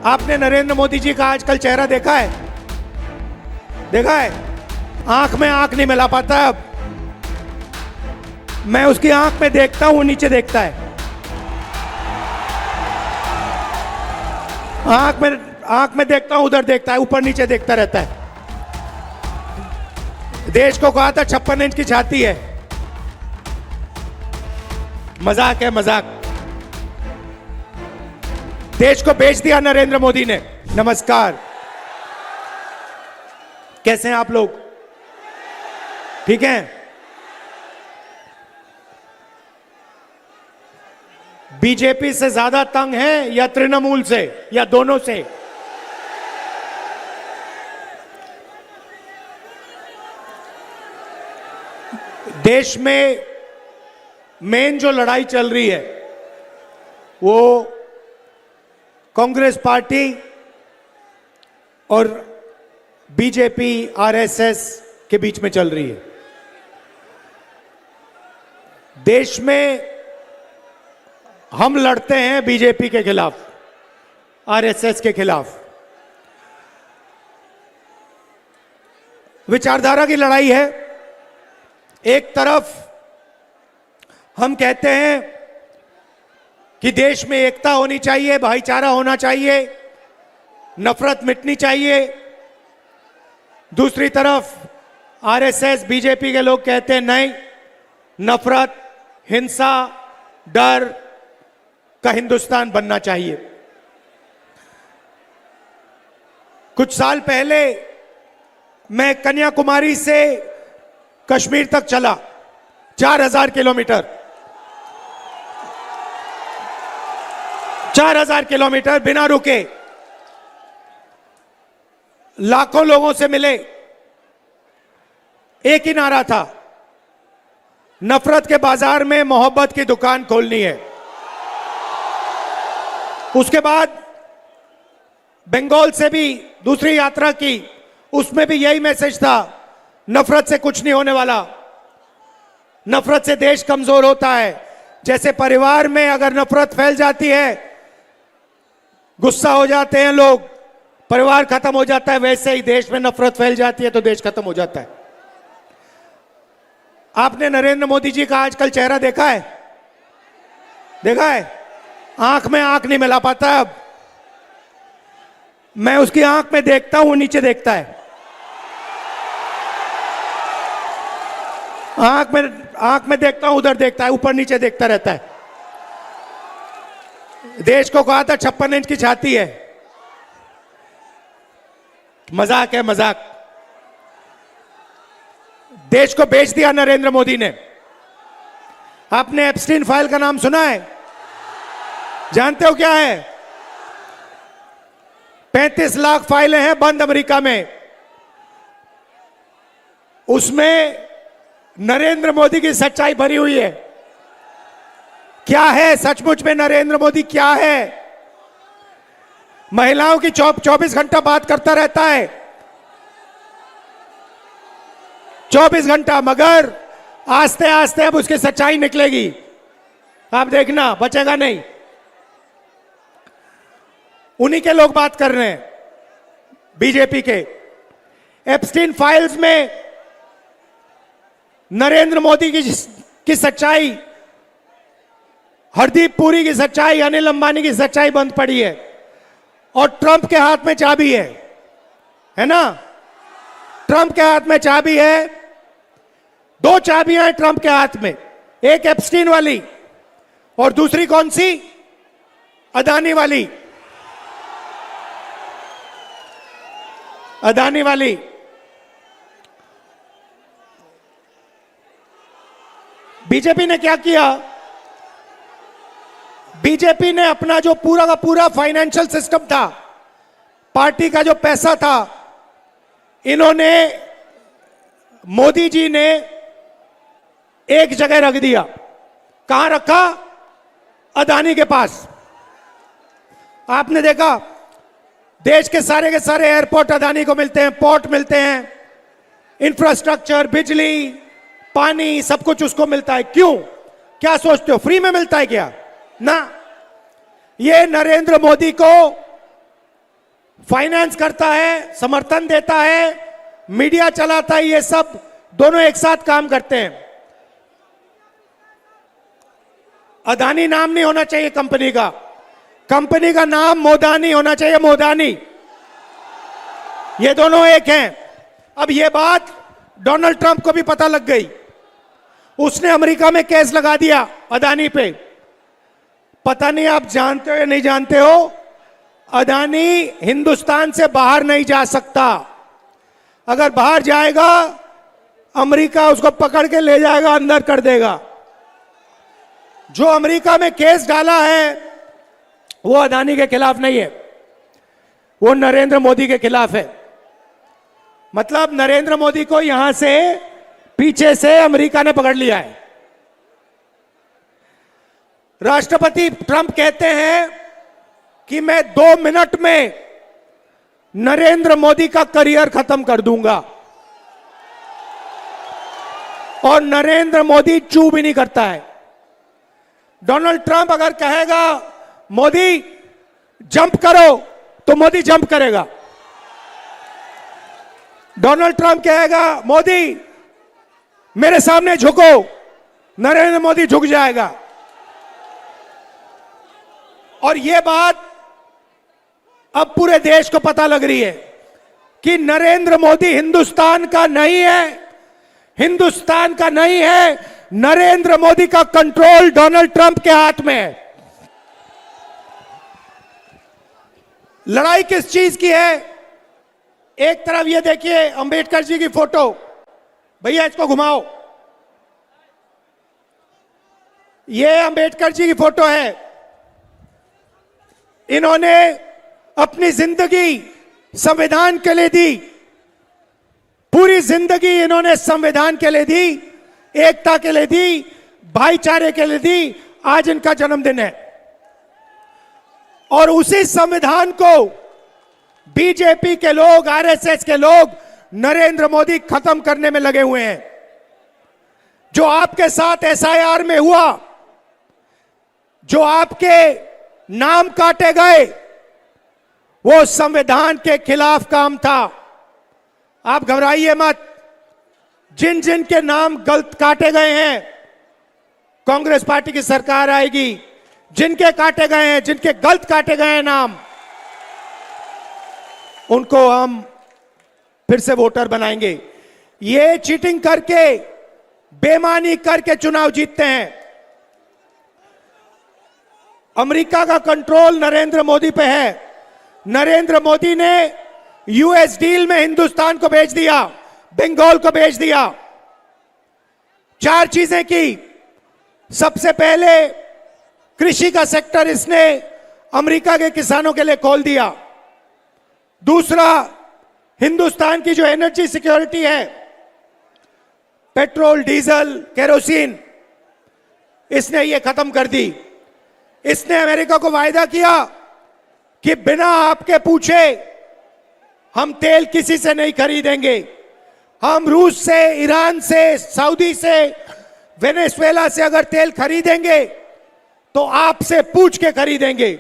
आपने नरेंद्र मोदी जी का आजकल चेहरा देखा है? देखा है? आंख में आंख नहीं मिला पाता अब। मैं उसकी आंख में देखता हूं, नीचे देखता है। आंख में देखता हूं, उधर देखता है, ऊपर नीचे देखता रहता है। देश को कहा था 56 इंच की छाती है। मजाक है, मजाक। देश को बेच दिया नरेंद्र मोदी ने। नमस्कार, कैसे हैं आप लोग? ठीक हैं? बीजेपी से ज्यादा तंग हैं या तृणमूल से या दोनों से? देश में मेन जो लड़ाई चल रही है वो कांग्रेस पार्टी और बीजेपी आरएसएस के बीच में चल रही है। देश में हम लड़ते हैं बीजेपी के खिलाफ, आरएसएस के खिलाफ। विचारधारा की लड़ाई है। एक तरफ हम कहते हैं कि देश में एकता होनी चाहिए, भाईचारा होना चाहिए, नफरत मिटनी चाहिए। दूसरी तरफ आरएसएस, बीजेपी के लोग कहते हैं नहीं, नफरत, हिंसा, डर का हिंदुस्तान बनना चाहिए। कुछ साल पहले मैं कन्याकुमारी से कश्मीर तक चला, 4000 किलोमीटर, 4000 किलोमीटर बिना रुके। लाखों लोगों से मिले। एक ही नारा था, नफरत के बाजार में मोहब्बत की दुकान खोलनी है। उसके बाद बंगाल से भी दूसरी यात्रा की, उसमें भी यही मैसेज था, नफरत से कुछ नहीं होने वाला, नफरत से देश कमजोर होता है। जैसे परिवार में अगर नफरत फैल जाती है, गुस्सा हो जाते हैं लोग, परिवार खत्म हो जाता है, वैसे ही देश में नफरत फैल जाती है तो देश खत्म हो जाता है। आपने नरेंद्र मोदी जी का आजकल चेहरा देखा है? देखा है? आंख में आंख नहीं मिला पाता अब। मैं उसकी आंख में देखता हूं, नीचे देखता है। आंख में देखता हूं, उधर देखता है, ऊपर नीचे देखता रहता है। देश को कहा था 56 इंच की छाती है। मजाक है, मजाक। देश को बेच दिया नरेंद्र मोदी ने। आपने एप्स्टीन फाइल का नाम सुना है? जानते हो क्या है? 35 लाख फाइलें हैं बंद अमेरिका में। उसमें नरेंद्र मोदी की सच्चाई भरी हुई है। क्या है सचमुच में नरेंद्र मोदी? क्या है? महिलाओं की 24 घंटा बात करता रहता है, 24 घंटा, मगर आस्ते आस्ते अब उसकी सच्चाई निकलेगी। आप देखना, बचेगा नहीं। उन्हीं के लोग बात कर रहे हैं, बीजेपी के। एप्स्टीन फाइल्स में नरेंद्र मोदी की सच्चाई, हरदीप पुरी की सच्चाई, अनिल अंबानी की सच्चाई बंद पड़ी है। और ट्रंप के हाथ में चाबी है ना? ट्रंप के हाथ में चाबी है। 2 चाबियां हैं ट्रंप के हाथ में, एक एप्स्टीन वाली और दूसरी कौन सी? अदानी वाली। अदानी वाली। बीजेपी ने क्या किया? बीजेपी ने अपना जो पूरा का पूरा फाइनेंशियल सिस्टम था, पार्टी का जो पैसा था, इन्होंने, मोदी जी ने एक जगह रख दिया। कहां रखा? अदानी के पास। आपने देखा, देश के सारे एयरपोर्ट अदानी को मिलते हैं, पोर्ट मिलते हैं, इंफ्रास्ट्रक्चर, बिजली, पानी, सब कुछ उसको मिलता है। क्यों? क्या सोचते हो, फ्री में मिलता है क्या? ना, ये नरेंद्र मोदी को फाइनेंस करता है, समर्थन देता है, मीडिया चलाता है, ये सब दोनों एक साथ काम करते हैं। अदानी नाम नहीं होना चाहिए कंपनी का नाम मोदानी होना चाहिए, मोदानी। ये दोनों एक हैं। अब ये बात डोनाल्ड ट्रंप को भी पता लग गई, उसने अमेरिका में केस लगा दिया अदानी पे। पता नहीं आप जानते हो या नहीं जानते हो, अदानी हिंदुस्तान से बाहर नहीं जा सकता। अगर बाहर जाएगा अमेरिका उसको पकड़ के ले जाएगा, अंदर कर देगा। जो अमेरिका में केस डाला है वो अदानी के खिलाफ नहीं है, वो नरेंद्र मोदी के खिलाफ है। मतलब नरेंद्र मोदी को यहां से पीछे से अमेरिका ने पकड़ लिया है। राष्ट्रपति ट्रंप कहते हैं कि मैं 2 मिनट में नरेंद्र मोदी का करियर खत्म कर दूंगा, और नरेंद्र मोदी चू भी नहीं करता है। डोनाल्ड ट्रंप अगर कहेगा मोदी जंप करो तो मोदी जंप करेगा। डोनाल्ड ट्रंप कहेगा मोदी मेरे सामने झुको, नरेंद्र मोदी झुक जाएगा। और यह बात अब पूरे देश को पता लग रही है कि नरेंद्र मोदी हिंदुस्तान का नहीं है, हिंदुस्तान का नहीं है, नरेंद्र मोदी का कंट्रोल डोनाल्ड ट्रंप के हाथ में है। लड़ाई किस चीज की है? एक तरफ ये देखिए अंबेडकर जी की फोटो, भैया इसको घुमाओ, ये अंबेडकर जी की फोटो है। इन्होंने अपनी जिंदगी संविधान के लिए दी, पूरी जिंदगी इन्होंने संविधान के लिए दी, एकता के लिए दी, भाईचारे के लिए दी। आज इनका जन्मदिन है और उसी संविधान को बीजेपी के लोग, आरएसएस के लोग नरेंद्र मोदी खत्म करने में लगे हुए हैं। जो आपके साथ एसआईआर में हुआ, जो आपके नाम काटे गए, वो संविधान के खिलाफ काम था। आप घबराइए मत, जिन जिन के नाम गलत काटे गए हैं, कांग्रेस पार्टी की सरकार आएगी, जिनके काटे गए हैं, जिनके गलत काटे गए हैं नाम, उनको हम फिर से वोटर बनाएंगे। ये चीटिंग करके, बेईमानी करके चुनाव जीतते हैं। अमेरिका का कंट्रोल नरेंद्र मोदी पे है। नरेंद्र मोदी ने यूएस डील में हिंदुस्तान को भेज दिया, बंगाल को भेज दिया। 4 चीजें की। सबसे पहले कृषि का सेक्टर इसने अमेरिका के किसानों के लिए खोल दिया। दूसरा, हिंदुस्तान की जो एनर्जी सिक्योरिटी है, पेट्रोल, डीजल, केरोसिन, इसने ये खत्म कर दी। इसने अमेरिका को वायदा किया कि बिना आपके पूछे हम तेल किसी से नहीं खरीदेंगे। हम रूस से, ईरान से, सऊदी से, वेनेजुएला से अगर तेल खरीदेंगे तो आपसे पूछ के खरीदेंगे।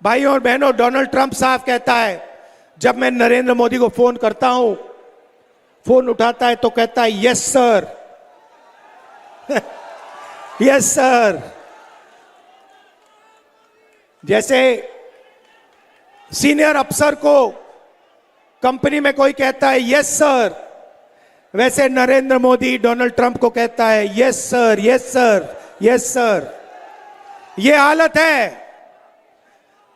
भाइयों और बहनों, डोनाल्ड ट्रंप साहब कहता है, जब मैं नरेंद्र मोदी को फोन करता हूं, फोन उठाता है तो कहता है यस सर, यस सर। जैसे सीनियर अफसर को कंपनी में कोई कहता है यस सर, वैसे नरेंद्र मोदी डोनाल्ड ट्रंप को कहता है yes sir, yes sir, yes sir. यह हालत है।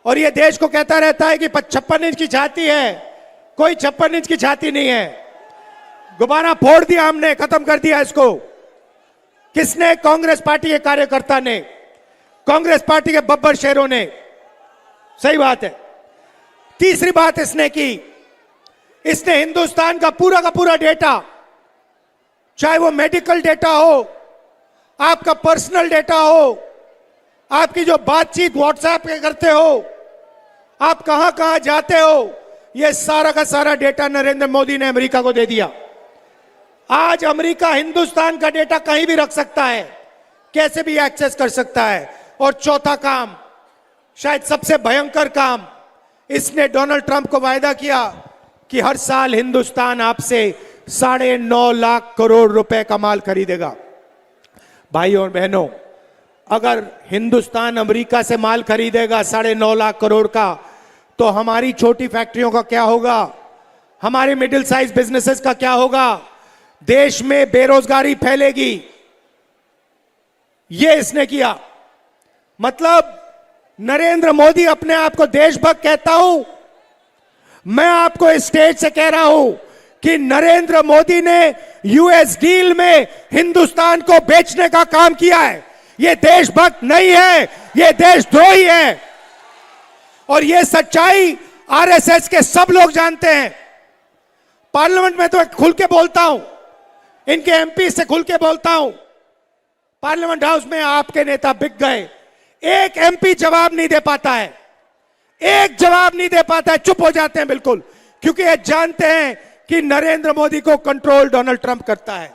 और यह देश को कहता रहता है कि 56 इंच की छाती है, कोई 56 इंच की छाती नहीं है। गुब्बारा फोड़ दिया हमने, खत्म कर दिया इसको। किसने? कांग्रेस पार्टी के कार्यकर्ता ने, कांग्रेस पार्टी के बब्बर शेरों ने। सही बात है। तीसरी बात इसने की, इसने हिंदुस्तान का पूरा डेटा, चाहे वो मेडिकल डेटा हो, आपका पर्सनल डेटा हो, आपकी जो बातचीत व्हाट्सएप पे करते हो, आप कहां कहां जाते हो, यह सारा का सारा डेटा नरेंद्र मोदी ने अमेरिका को दे दिया। आज अमेरिका हिंदुस्तान का डेटा कहीं भी रख सकता है, कैसे भी एक्सेस कर सकता है। और चौथा काम, शायद सबसे भयंकर काम, इसने डोनाल्ड ट्रंप को वायदा किया कि हर साल हिंदुस्तान आपसे 9.5 लाख करोड़ रुपए का माल खरीदेगा। भाइयों और बहनों, अगर हिंदुस्तान अमेरिका से माल खरीदेगा 9.5 लाख करोड़ का, तो हमारी छोटी फैक्ट्रियों का क्या होगा, हमारे मिडिल साइज बिजनेसेस का क्या होगा, देश में बेरोजगारी फैलेगी। यह इसने किया। मतलब नरेंद्र मोदी अपने आप को देशभक्त कहता हूं, मैं आपको इस स्टेज से कह रहा हूं कि नरेंद्र मोदी ने यूएस डील में हिंदुस्तान को बेचने का काम किया है। यह देशभक्त नहीं है, यह देशद्रोही है। और यह सच्चाई आरएसएस के सब लोग जानते हैं। पार्लियामेंट में तो खुल के बोलता हूं, इनके एमपी से खुल के बोलता हूं। पार्लियामेंट हाउस में आपके नेता बिक गए, एक एमपी जवाब नहीं दे पाता है, एक जवाब नहीं दे पाता है, चुप हो जाते हैं बिल्कुल, क्योंकि ये जानते हैं कि नरेंद्र मोदी को कंट्रोल डोनाल्ड ट्रंप करता है।